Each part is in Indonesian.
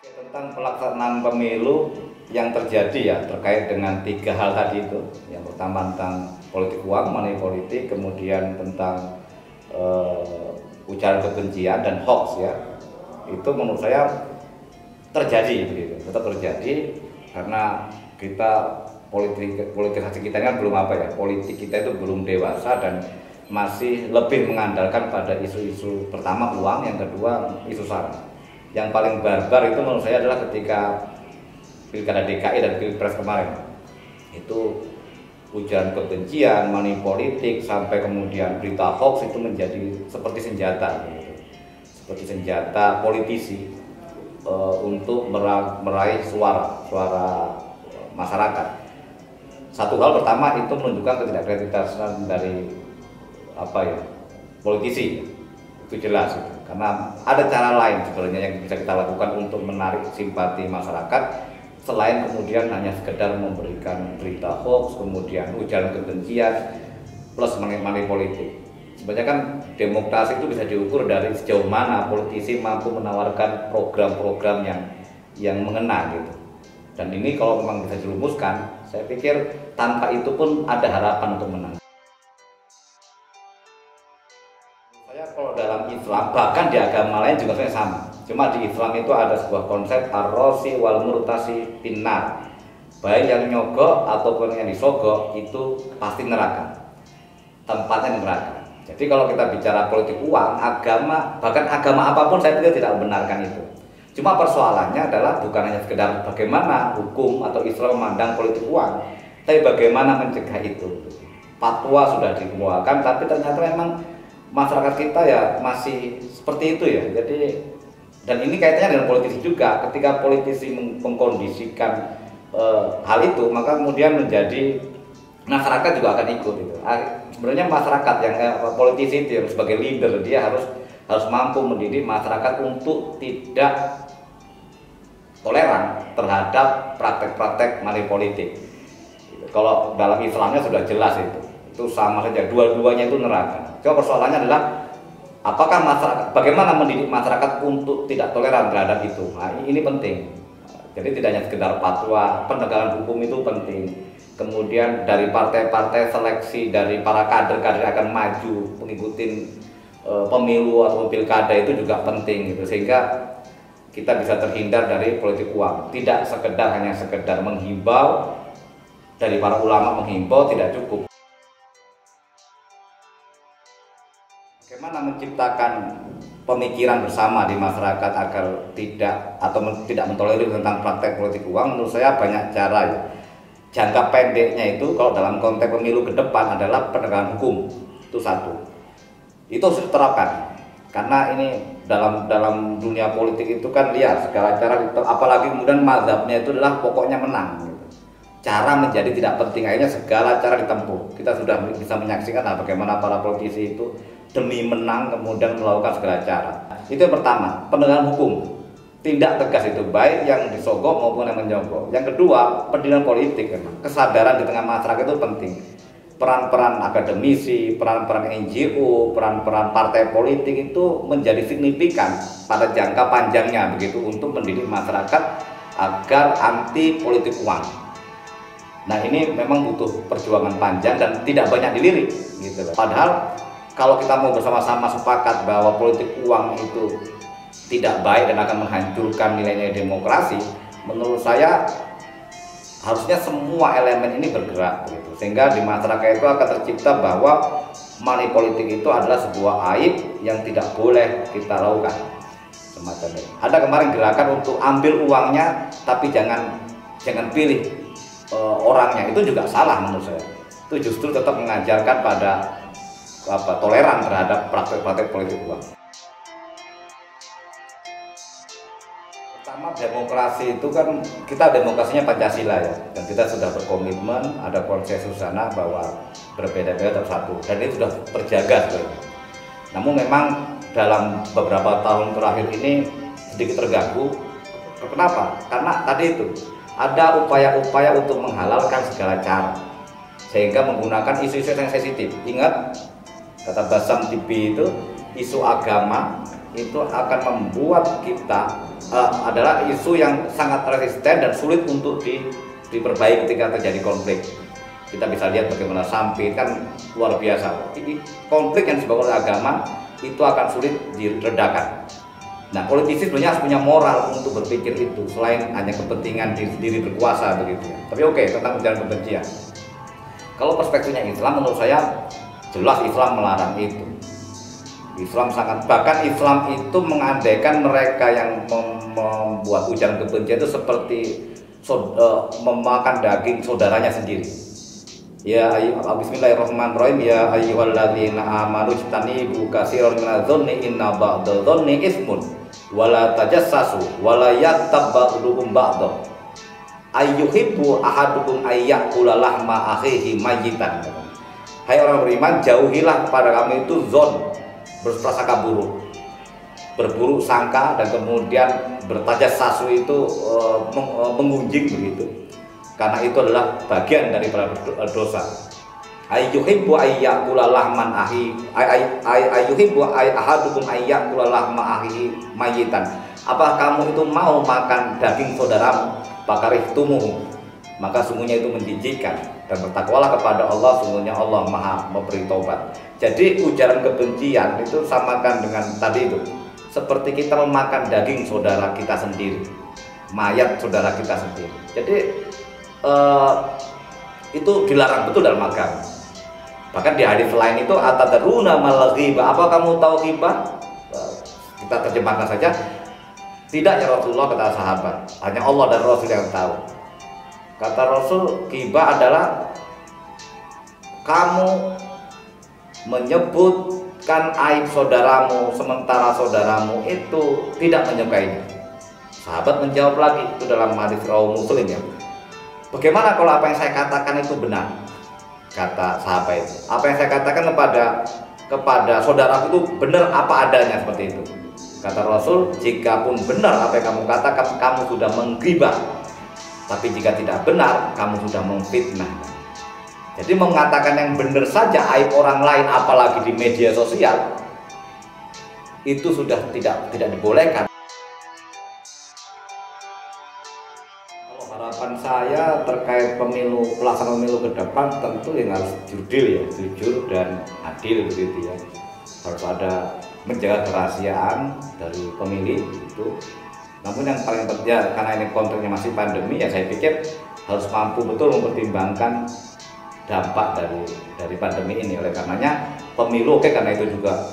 Tentang pelaksanaan pemilu yang terjadi ya terkait dengan tiga hal tadi itu. Yang pertama tentang politik uang, money politik, kemudian tentang ujaran kebencian dan hoax ya. Itu menurut saya terjadi begitu, tetap terjadi karena kita politisasi kita kan belum politik kita itu belum dewasa dan masih lebih mengandalkan pada isu-isu pertama uang, yang kedua isu sara. Yang paling barbar itu menurut saya adalah ketika Pilkada DKI dan Pilpres kemarin. Itu ujaran kebencian, money politik, sampai kemudian berita hoax itu menjadi seperti senjata gitu. Seperti senjata politisi untuk meraih suara masyarakat. Satu hal pertama itu menunjukkan ketidakkredibilitasnya dari politisi. Itu jelas gitu. Karena ada cara lain sebenarnya yang bisa kita lakukan untuk menarik simpati masyarakat selain kemudian hanya sekedar memberikan berita hoax, kemudian ujaran kebencian plus money politik. Sebenarnya kan demokrasi itu bisa diukur dari sejauh mana politisi mampu menawarkan program-program yang mengena gitu. Dan ini kalau memang bisa dirumuskan, saya pikir tanpa itu pun ada harapan untuk menang. Saya kalau dalam Islam, bahkan di agama lain juga saya sama. Cuma di Islam itu ada sebuah konsep ar-rosi wal murtasi finnar. Baik yang nyogok ataupun yang disogok itu pasti neraka. Tempatnya neraka. Jadi kalau kita bicara politik uang, agama, bahkan agama apapun saya pikir tidak membenarkan itu. Cuma persoalannya adalah bukan hanya sekedar bagaimana hukum atau Islam memandang politik uang, tapi bagaimana mencegah itu. Fatwa sudah dikeluarkan, tapi ternyata memang masyarakat kita ya masih seperti itu ya. Jadi dan ini kaitannya dengan politisi juga. Ketika politisi mengkondisikan hal itu, maka kemudian menjadi masyarakat juga akan ikut gitu. Sebenarnya masyarakat yang politisi itu yang sebagai leader, dia harus mampu mendidik masyarakat untuk tidak toleran terhadap praktek-praktek money politik. Kalau dalam Islamnya sudah jelas itu sama saja, dua-duanya itu neraka. Coba persoalannya adalah apakah masyarakat, bagaimana mendidik masyarakat untuk tidak toleran terhadap itu. Nah, ini penting. Jadi tidak hanya sekedar fatwa, penegakan hukum itu penting. Kemudian dari partai-partai, seleksi dari para kader-kader akan maju mengikuti pemilu atau pilkada itu juga penting gitu. Sehingga kita bisa terhindar dari politik uang. Tidak hanya sekedar menghimbau, dari para ulama menghimbau tidak cukup. Bagaimana menciptakan pemikiran bersama di masyarakat agar tidak mentolerir tentang praktek politik uang? Menurut saya banyak cara ya. Jangka pendeknya itu kalau dalam konteks pemilu ke depan adalah penegakan hukum. Itu satu. Itu harus diterapkan. Karena ini dalam dunia politik itu kan liar segala cara, apalagi kemudian mazhabnya itu adalah pokoknya menang gitu. Cara menjadi tidak penting, akhirnya segala cara ditempuh. Kita sudah bisa menyaksikan bagaimana para politisi itu demi menang kemudian melakukan segala cara. Itu yang pertama, penegakan hukum. Tindak tegas itu baik yang disogok maupun yang menyogok. Yang kedua, pendidikan politik. Kesadaran di tengah masyarakat itu penting. Peran-peran akademisi, peran-peran NGO, peran-peran partai politik itu menjadi signifikan pada jangka panjangnya begitu untuk mendidik masyarakat agar anti politik uang. Nah, ini memang butuh perjuangan panjang dan tidak banyak dilirik gitu. Padahal kalau kita mau bersama-sama sepakat bahwa politik uang itu tidak baik dan akan menghancurkan nilai-nilai demokrasi, menurut saya harusnya semua elemen ini bergerak gitu. Sehingga di masyarakat itu akan tercipta bahwa money politik itu adalah sebuah aib yang tidak boleh kita lakukan. Semacam itu. Ada kemarin gerakan untuk ambil uangnya tapi jangan pilih orangnya, itu juga salah menurut saya. Itu justru tetap mengajarkan pada toleran terhadap praktek-praktek politik uang. Pertama, demokrasi itu kan kita demokrasinya Pancasila ya, dan kita sudah berkomitmen, ada konsensus sana bahwa berbeda-beda tetap satu, dan ini sudah terjaga sebenarnya. Namun memang dalam beberapa tahun terakhir ini sedikit terganggu. Kenapa? Karena tadi itu ada upaya-upaya untuk menghalalkan segala cara, sehingga menggunakan isu-isu yang sensitif. Ingat kata Basam TV itu, isu agama itu akan membuat kita adalah isu yang sangat resisten dan sulit untuk diperbaiki ketika terjadi konflik. Kita bisa lihat bagaimana Sampit kan luar biasa. Konflik yang disebabkan oleh agama itu akan sulit diredakan. Nah, politisi sebenarnya harus punya moral untuk berpikir itu, selain hanya kepentingan diri berkuasa begitu ya. Tapi oke, tentang ujaran kebencian. Kalau perspektifnya Islam, menurut saya jelas Islam melarang itu. Islam sangat, bahkan Islam itu mengandaikan mereka yang membuat ujaran kebencian itu seperti memakan daging saudaranya sendiri. Ya bismillahirrahmanirrahim, ya ayyuhalladzina amanu ijtanibu katsiran minadh-dhanni inna ba'dadh-dhanni itsmun wala tajassasu wala yattab ba'dukum ba'dha ayyuhibbu ahadukum ayyakula lahma akhihi mayyitan. Hai orang beriman, jauhilah kepada kami itu zon, berprasangka buruk, berburuk sangka, dan kemudian bertajassasu itu mengunjing begitu, karena itu adalah bagian dari dosa. Ayyuhibbu ayyakula lahman akhi ayyuhibbu ahadukum ayyakula lahma akhi mayyitan. Apa kamu itu mau makan daging saudaramu? Fakarihtumuhu, maka sungguhnya itu menjijikkan. Dan bertakwalah kepada Allah, sungguhnya Allah Maha memberi taubat. Jadi ujaran kebencian itu samakan dengan tadi itu, seperti kita memakan daging saudara kita sendiri, mayat saudara kita sendiri. Jadi itu dilarang betul dalam agama. Bahkan di hadis lain itu atadruna mal ghibah, apa kamu tahu ghibah? Kita terjemahkan saja, tidak ya Rasulullah, kata sahabat, hanya Allah dan Rasul yang tahu. Kata Rasul, ghibah adalah kamu menyebutkan aib saudaramu sementara saudaramu itu tidak menyukainya. Sahabat menjawab lagi, itu dalam hadis riwayat Muslim ya. Bagaimana kalau apa yang saya katakan itu benar? Kata sahabat itu, apa yang saya katakan kepada saudara itu benar apa adanya, seperti itu. Kata Rasul, jika pun benar apa yang kamu katakan, kamu sudah menggibah. Tapi jika tidak benar, kamu sudah memfitnah. Jadi mengatakan yang benar saja aib orang lain, apalagi di media sosial, itu sudah tidak dibolehkan. Kalau harapan saya terkait pelaksanaan pemilu ke depan, tentu yang harus jujur dan adil begitu ya. Harus ada menjaga kerahasiaan dari pemilih itu. Namun yang paling penting ya, karena ini konteksnya masih pandemi ya, saya pikir harus mampu betul mempertimbangkan dampak dari pandemi ini. Oleh karenanya pemilu oke, karena itu juga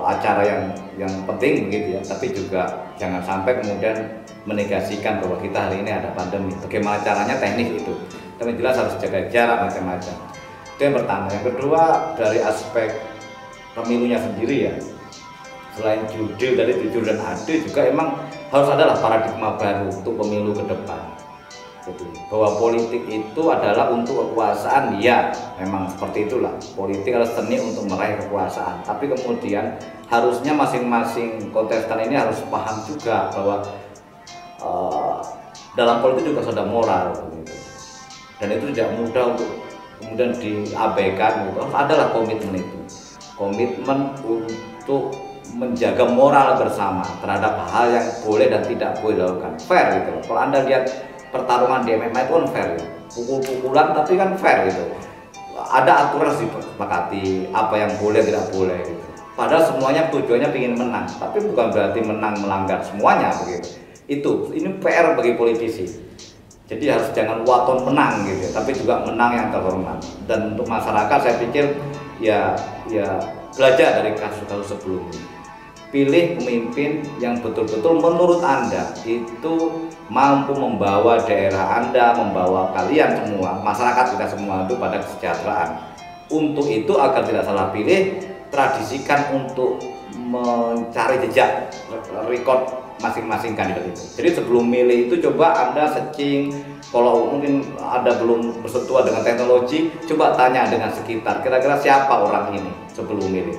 acara yang penting begitu ya, tapi juga jangan sampai kemudian menegasikan bahwa kita hari ini ada pandemi. Bagaimana caranya teknis itu, tapi jelas harus jaga jarak macam-macam. Itu yang pertama. Yang kedua, dari aspek pemilunya sendiri ya, selain jujur dan adil, juga emang harus adalah paradigma baru untuk pemilu ke depan. Jadi, bahwa politik itu adalah untuk kekuasaan, ya memang seperti itulah. Politik adalah seni untuk meraih kekuasaan. Tapi kemudian harusnya masing-masing kontestan ini harus paham juga bahwa dalam politik juga ada moral gitu. Dan itu tidak mudah untuk kemudian diabaikan gitu. Adalah komitmen itu, komitmen untuk menjaga moral bersama terhadap hal yang boleh dan tidak boleh dilakukan, fair gitu. Kalau Anda lihat pertarungan di MMA itu kan fair ya, pukul-pukulan tapi kan fair gitu. Ada aturan disepakati apa yang boleh tidak boleh gitu. Padahal semuanya tujuannya ingin menang, tapi bukan berarti menang melanggar semuanya begitu. Ini PR bagi politisi. Jadi harus jangan waton menang gitu ya, tapi juga menang yang terhormat. Dan untuk masyarakat saya pikir ya belajar dari kasus-kasus sebelumnya. Pilih pemimpin yang betul-betul menurut Anda itu mampu membawa daerah Anda, membawa kalian semua, masyarakat kita semua itu pada kesejahteraan. Untuk itu, agar tidak salah pilih, tradisikan untuk mencari jejak record masing-masing kandidat itu. Jadi sebelum milih itu coba Anda searching, kalau mungkin Anda belum bersentuhan dengan teknologi, coba tanya dengan sekitar, kira-kira siapa orang ini sebelum milih.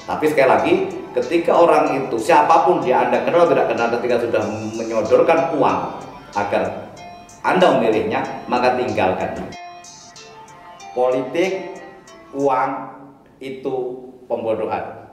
Tapi sekali lagi, ketika orang itu siapapun dia, Anda kenal tidak kenal, ketika sudah menyodorkan uang agar Anda memilihnya, maka tinggalkan. Politik, uang itu pembodohan.